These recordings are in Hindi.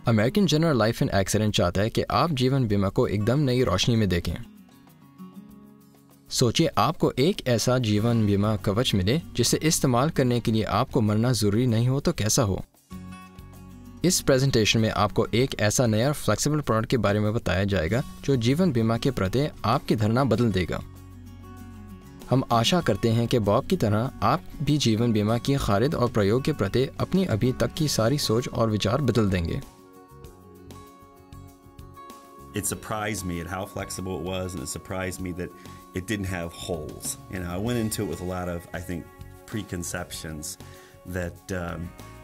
American general life and accident चाहता है कि आप जीवन बीमा को एकदम नई रोशनी में देखें। सोचिए, आपको एक ऐसा जीवन बीमा कवच मिले जिसे इस्तेमाल करने के लिए आपको मरना ज़रूरी नहीं हो तो कैसा हो। इस प्रेजेंटेशन में आपको एक ऐसा नया फ्लेक्सिबल प्रोडक्ट के बारे में बताया जाएगा जो जीवन बीमा के प्रति आपकी धारणा बदल देगा। हम आशा करते हैं कि बॉब की तरह आप भी जीवन बीमा की खरीद और प्रयोग के प्रति अपनी अभी तक की सारी सोच और विचार बदल देंगे। It surprised me at how flexible it was, and it surprised me that it didn't have holes. I went into it with a lot of, I think, preconceptions that,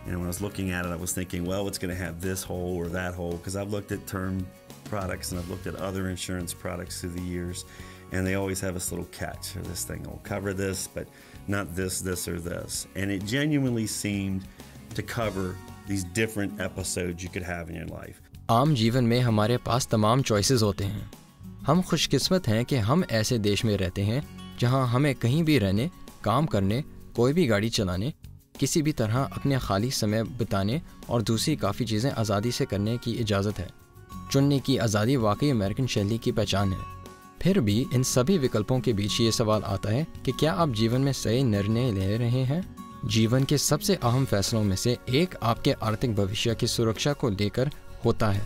when I was looking at it, I was thinking, well, it's going to have this hole or that hole, because I've looked at term products and I've looked at other insurance products through the years, and they always have this little catch, or this thing will cover this, but not this, this, or this. And it genuinely seemed to cover these different episodes you could have in your life. आम जीवन में हमारे पास तमाम चॉइसेस होते हैं। हम खुशकिस्मत हैं कि हम ऐसे देश में रहते हैं जहां हमें कहीं भी रहने, काम करने, कोई भी गाड़ी चलाने, किसी भी तरह अपने खाली समय बिताने और दूसरी काफ़ी चीज़ें आज़ादी से करने की इजाज़त है। चुनने की आज़ादी वाकई अमेरिकन शैली की पहचान है। फिर भी इन सभी विकल्पों के बीच ये सवाल आता है कि क्या आप जीवन में सही निर्णय ले रहे हैं। जीवन के सबसे अहम फैसलों में से एक आपके आर्थिक भविष्य की सुरक्षा को लेकर होता है।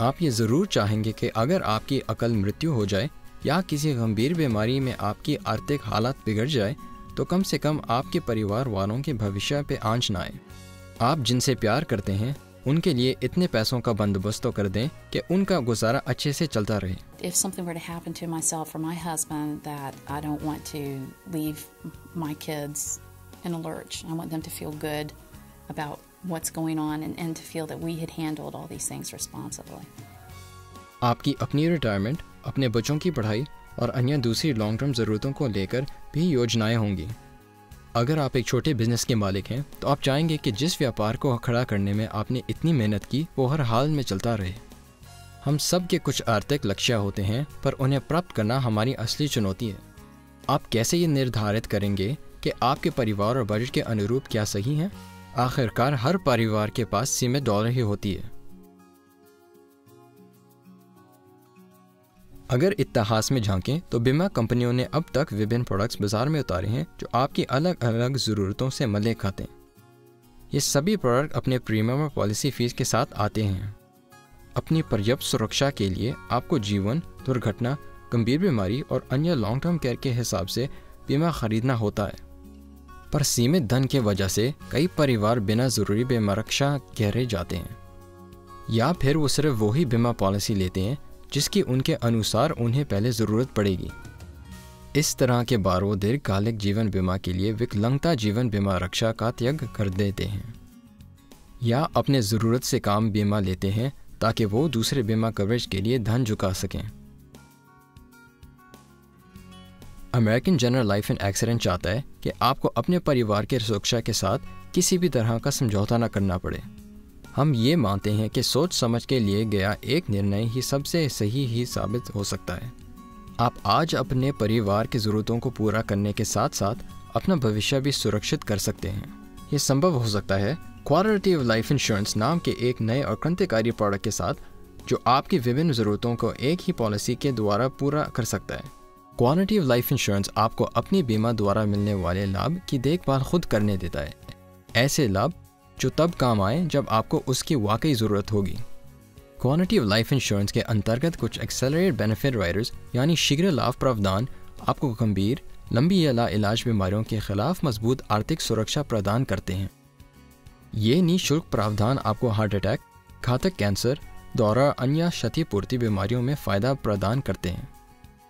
आप ये ज़रूर चाहेंगे कि अगर आपकी अकल मृत्यु हो जाए या किसी गंभीर बीमारी में आपकी आर्थिक हालत बिगड़ जाए तो कम से कम आपके परिवार वालों के भविष्य पे आंच ना आए। आप जिनसे प्यार करते हैं उनके लिए इतने पैसों का बंदोबस्त तो कर दें कि उनका गुजारा अच्छे से चलता रहे। If something were to happen to myself or my husband, that I don't want to leave my kids in a lurch. I want them to feel good about what's going on and to feel that we had handled all these things responsibly. आपकी अपनी रिटायरमेंट, अपने बच्चों की पढ़ाई और अन्य दूसरी लॉन्ग टर्म ज़रूरतों को लेकर भी योजनाएं होंगी। अगर आप एक छोटे बिजनेस के मालिक हैं तो आप चाहेंगे कि जिस व्यापार को खड़ा करने में आपने इतनी मेहनत की वो हर हाल में चलता रहे। हम सब के कुछ आर्थिक लक्ष्य होते हैं, पर उन्हें प्राप्त करना हमारी असली चुनौती है। आप कैसे ये निर्धारित करेंगे कि आपके परिवार और बजट के अनुरूप क्या सही है। आखिरकार हर परिवार के पास सीमित डॉलर ही होती है। अगर इतिहास में झांकें तो बीमा कंपनियों ने अब तक विभिन्न प्रोडक्ट्स बाजार में उतारे हैं जो आपकी अलग अलग ज़रूरतों से मेल खाते हैं। ये सभी प्रोडक्ट अपने प्रीमियम और पॉलिसी फीस के साथ आते हैं। अपनी पर्याप्त सुरक्षा के लिए आपको जीवन, दुर्घटना, गंभीर बीमारी और अन्य लॉन्ग टर्म केयर के हिसाब से बीमा खरीदना होता है। पर सीमित धन के वजह से कई परिवार बिना ज़रूरी बीमा रक्षा गहरे जाते हैं, या फिर वो सिर्फ वही बीमा पॉलिसी लेते हैं जिसकी उनके अनुसार उन्हें पहले ज़रूरत पड़ेगी। इस तरह के बारो दीर्घकालिक जीवन बीमा के लिए विकलांगता जीवन बीमा रक्षा का त्याग कर देते हैं या अपने ज़रूरत से काम बीमा लेते हैं ताकि वो दूसरे बीमा कवरेज के लिए धन झुका सकें। American general life and accident चाहता है कि आपको अपने परिवार के सुरक्षा के साथ किसी भी तरह का समझौता न करना पड़े। हम ये मानते हैं कि सोच समझ के लिए गया एक निर्णय ही सबसे सही ही साबित हो सकता है। आप आज अपने परिवार की ज़रूरतों को पूरा करने के साथ साथ अपना भविष्य भी सुरक्षित कर सकते हैं। ये संभव हो सकता है क्वालिटी ऑफ लाइफ इंश्योरेंस नाम के एक नए और क्रांतिकारी प्रोडक्ट के साथ जो आपकी विभिन्न ज़रूरतों को एक ही पॉलिसी के द्वारा पूरा कर सकता है। क्वालिटी ऑफ लाइफ इंश्योरेंस आपको अपनी बीमा द्वारा मिलने वाले लाभ की देखभाल खुद करने देता है, ऐसे लाभ जो तब काम आए जब आपको उसकी वाकई ज़रूरत होगी। क्वालिटी ऑफ लाइफ इंश्योरेंस के अंतर्गत कुछ एक्सेलरेटेड बेनिफिट राइडर्स यानी शीघ्र लाभ प्रावधान आपको गंभीर, लंबी या लाइलाज बीमारियों के खिलाफ मजबूत आर्थिक सुरक्षा प्रदान करते हैं। ये निःशुल्क प्रावधान आपको हार्ट अटैक, घातक कैंसर, दौरा, अन्य क्षतिपूर्ति बीमारियों में फ़ायदा प्रदान करते हैं।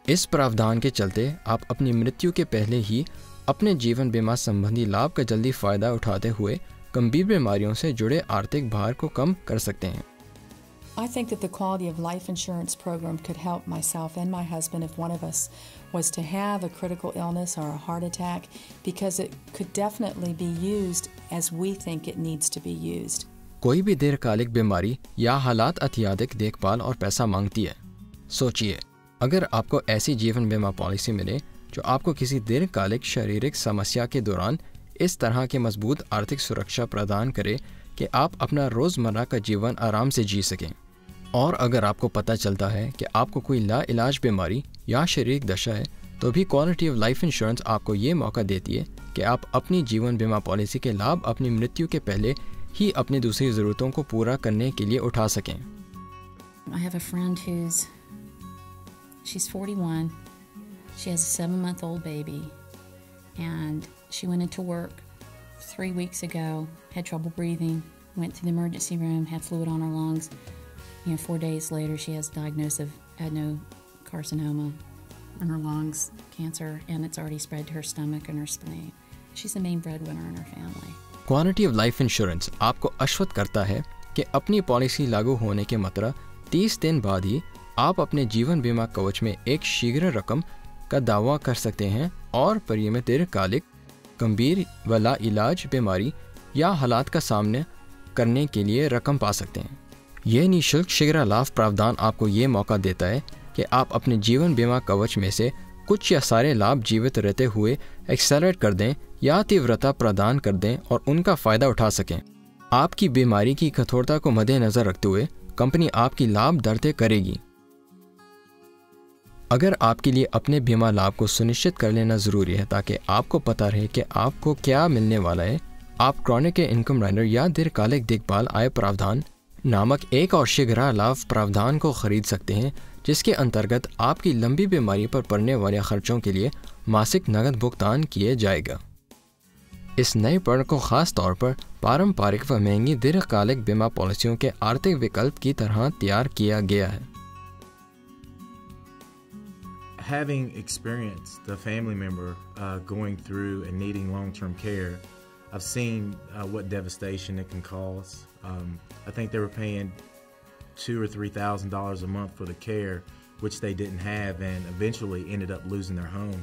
इस प्रावधान के चलते आप अपनी मृत्यु के पहले ही अपने जीवन बीमा संबंधी लाभ का जल्दी फ़ायदा उठाते हुए गंभीर बीमारियों से जुड़े आर्थिक भार को कम कर सकते हैं। I think that the quality of life insurance program could help myself and my husband if one of us was to have a critical illness or a heart attack, because it could definitely be used as we think it needs to be used. कोई भी दीर्घकालिक बीमारी या हालात अत्यधिक देखभाल और पैसा मांगती है। सोचिए, अगर आपको ऐसी जीवन बीमा पॉलिसी मिले जो आपको किसी दीर्घकालिक शारीरिक समस्या के दौरान इस तरह की मजबूत आर्थिक सुरक्षा प्रदान करे कि आप अपना रोज़मर्रा का जीवन आराम से जी सकें। और अगर आपको पता चलता है कि आपको कोई लाइलाज बीमारी या शारीरिक दशा है, तो भी क्वालिटी ऑफ लाइफ इंश्योरेंस आपको ये मौका देती है कि आप अपनी जीवन बीमा पॉलिसी के लाभ अपनी मृत्यु के पहले ही अपनी दूसरी ज़रूरतों को पूरा करने के लिए उठा सकें। I have a friend she's 41. She has a 7-month-old baby, and she went into work 3 weeks ago, had trouble breathing, went to the emergency room, had fluid on her lungs. 4 days later, she has a diagnosis of adenocarcinoma in her lungs, cancer, and it's already spread to her stomach and her spleen. She's the main breadwinner in her family. Quality of life insurance आपको आश्वस्त करता है कि अपनी पॉलिसी लागू होने के मात्र 30 दिन बाद ही आप अपने जीवन बीमा कवच में एक शीघ्र रकम का दावा कर सकते हैं और परिमित दीर्घकालिक गंभीर व लाइलाज बीमारी या हालात का सामना करने के लिए रकम पा सकते हैं। यह निःशुल्क शीघ्र लाभ प्रावधान आपको ये मौका देता है कि आप अपने जीवन बीमा कवच में से कुछ या सारे लाभ जीवित रहते हुए एक्सेलरेट कर दें या तीव्रता प्रदान कर दें और उनका फ़ायदा उठा सकें। आपकी बीमारी की कठोरता को मद्देनज़र रखते हुए कंपनी आपकी लाभ दर तय करेगी। अगर आपके लिए अपने बीमा लाभ को सुनिश्चित कर लेना ज़रूरी है ताकि आपको पता रहे कि आपको क्या मिलने वाला है, आप क्रॉनिक इनकम राइडर या दीर्घकालिक देखभाल आय प्रावधान नामक एक और शीघ्र लाभ प्रावधान को खरीद सकते हैं, जिसके अंतर्गत आपकी लंबी बीमारी पर पड़ने वाले खर्चों के लिए मासिक नकद भुगतान किया जाएगा। इस नए प्रोडक्ट को ख़ास तौर पर पारंपरिक व महंगी दीर्घकालिक बीमा पॉलिसियों के आर्थिक विकल्प की तरह तैयार किया गया है। Having experienced the family member going through and needing long-term care, I've seen what devastation it can cause. I think they were paying $2,000 or $3,000 a month for the care, which they didn't have, and eventually ended up losing their home.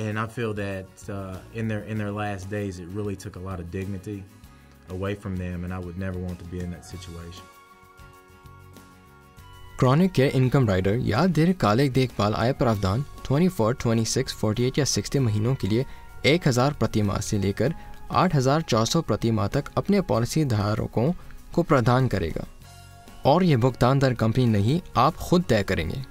And I feel that in their last days, it really took a lot of dignity away from them, and I would never want to be in that situation. Chronic care income rider या दीर्घकालिक देखभाल आय प्रावधान 24, 26, 48 या 60 महीनों के लिए 1,000 प्रति माह से लेकर 8,400 प्रति माह तक अपने पॉलिसी धारकों को प्रदान करेगा और ये भुगतान दर कंपनी नहीं, आप खुद तय करेंगे।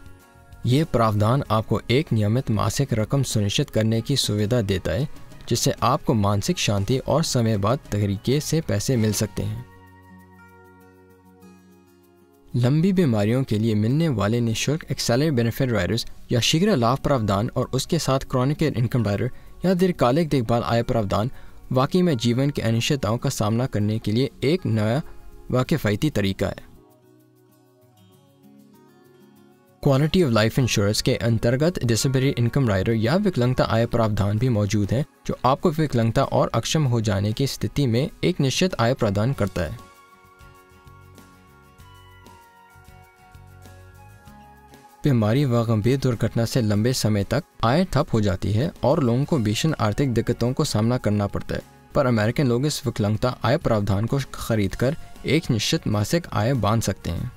ये प्रावधान आपको एक नियमित मासिक रकम सुनिश्चित करने की सुविधा देता है, जिससे आपको मानसिक शांति और समयबद्ध तरीके से पैसे मिल सकते हैं। लंबी बीमारियों के लिए मिलने वाले निःशुल्क एक्सेलरेट बेनिफिट राइडर्स या शीघ्र लाभ प्रावधान और उसके साथ क्रॉनिक केयर इनकम राइडर या दीर्घकालिक देखभाल आय प्रावधान वाकई में जीवन की अनिश्चितताओं का सामना करने के लिए एक नया व किफ़ायती तरीका है। क्वालिटी ऑफ लाइफ इंश्योरेंस के अंतर्गत डिसेबिलिटी इनकम राइडर या विकलांगता आय प्रावधान भी मौजूद है, जो आपको विकलांगता और अक्षम हो जाने की स्थिति में एक निश्चित आय प्रदान करता है। बीमारी व गंभीर दुर्घटना से लंबे समय तक आय ठप हो जाती है और लोगों को भीषण आर्थिक दिक्कतों को सामना करना पड़ता है, पर अमेरिकन लोग इस विकलांगता आय प्रावधान को खरीदकर एक निश्चित मासिक आय बांध सकते हैं।